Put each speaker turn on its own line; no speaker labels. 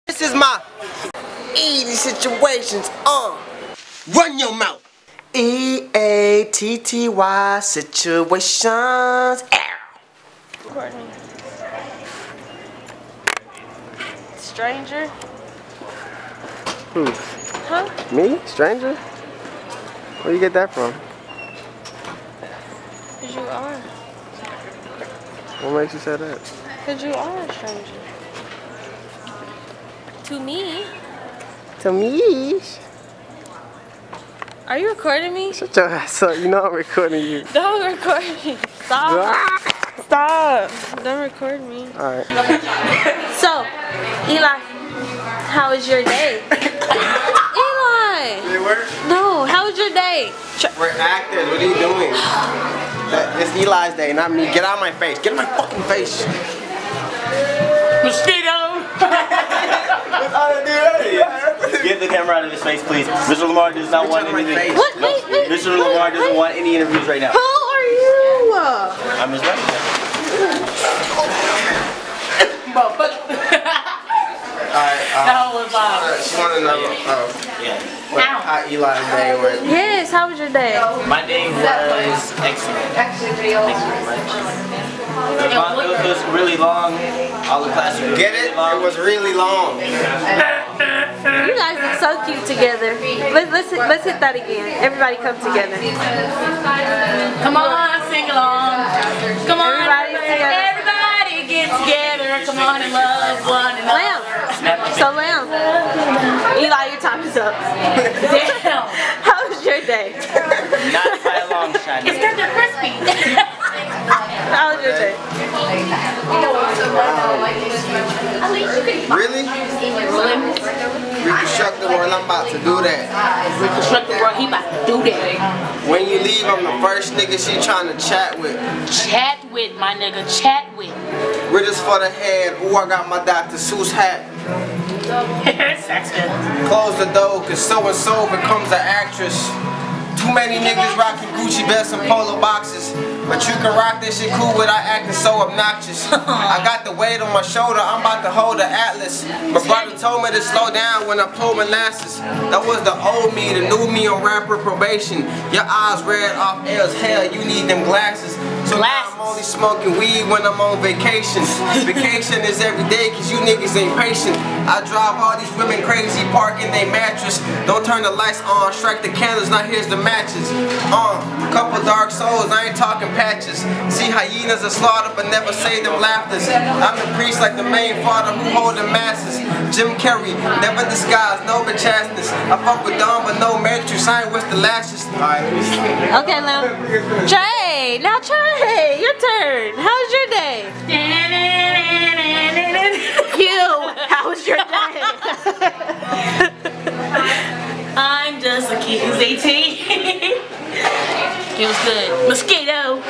This is my easy situations. Run your mouth. EATTY situations.
Recording. Stranger?
Who?
Huh?
Me? Stranger? Where you get that from?
Cause you are.
What makes you say that?
Cause you are a stranger. To me.
To me?
Are you recording me?
Shut your ass up. You know I'm recording you.
Don't record me. Stop. Stop. Don't record me.
Alright.
So, Eli, how was your day? Eli!
Did it work?
No, how was your day?
We're actors. What are you doing? It's Eli's day, not me. Get out of my face. Get out of my fucking face.
Mosquito! Get the camera out of his face, please. Mr. Lamar does not want any interviews.
What?
No, Mr. Lamar doesn't want any interviews right now.
Who are you?
I'm his wife.
She wanted to know how Eli's day went.
Yes, how was your day?
My day was excellent. Thank you very much. It was really long. All the classes.
Get it? It was really long.
You guys look so cute together. Let's hit that again. Everybody come together.
Come on, sing along. Come on,
Everybody together.
everybody get together. Come on and love one another.
Lamb. Eli, your time is up.
Damn.
How was your day?
Not by a long shot.
It's kind of crispy.
How was your day?
Really? Reconstruct the world, I'm about to do that.
Reconstruct the world, he about to do that.
When you leave, I'm the first nigga she trying to chat with.
Chat with, my nigga, chat with.
Riddles for the head, ooh, I got my Dr. Seuss hat. Close the door, cause so-and-so becomes an actress. Too many niggas rocking Gucci belts and polo boxes. But you can rock this shit cool without acting so obnoxious. I got the weight on my shoulder, I'm about to hold the atlas. My brother told me to slow down when I pulled molasses. That was the old me, the new me on rapper probation. Your eyes red off as hell, you need them glasses. So now I'm only smoking weed when I'm on vacation. Vacation is every day cause you niggas ain't patient. I drive all these women crazy, park in they mattress. Don't turn the lights on, strike the candles, now here's the matches. Couple dark souls, I ain't talking patches. See hyenas are slaughtered but never say them laughters. I'm the priest like the main father who hold the masses. Jim Carrey, never disguised, no but chastness. I fuck with Don but no matrix, I ain't with the lashes.
Okay, Lamb. Trey, now Trey, your turn. How was your day? You, how was your day?
I'm just a kid who's 18. It was good. Mosquito.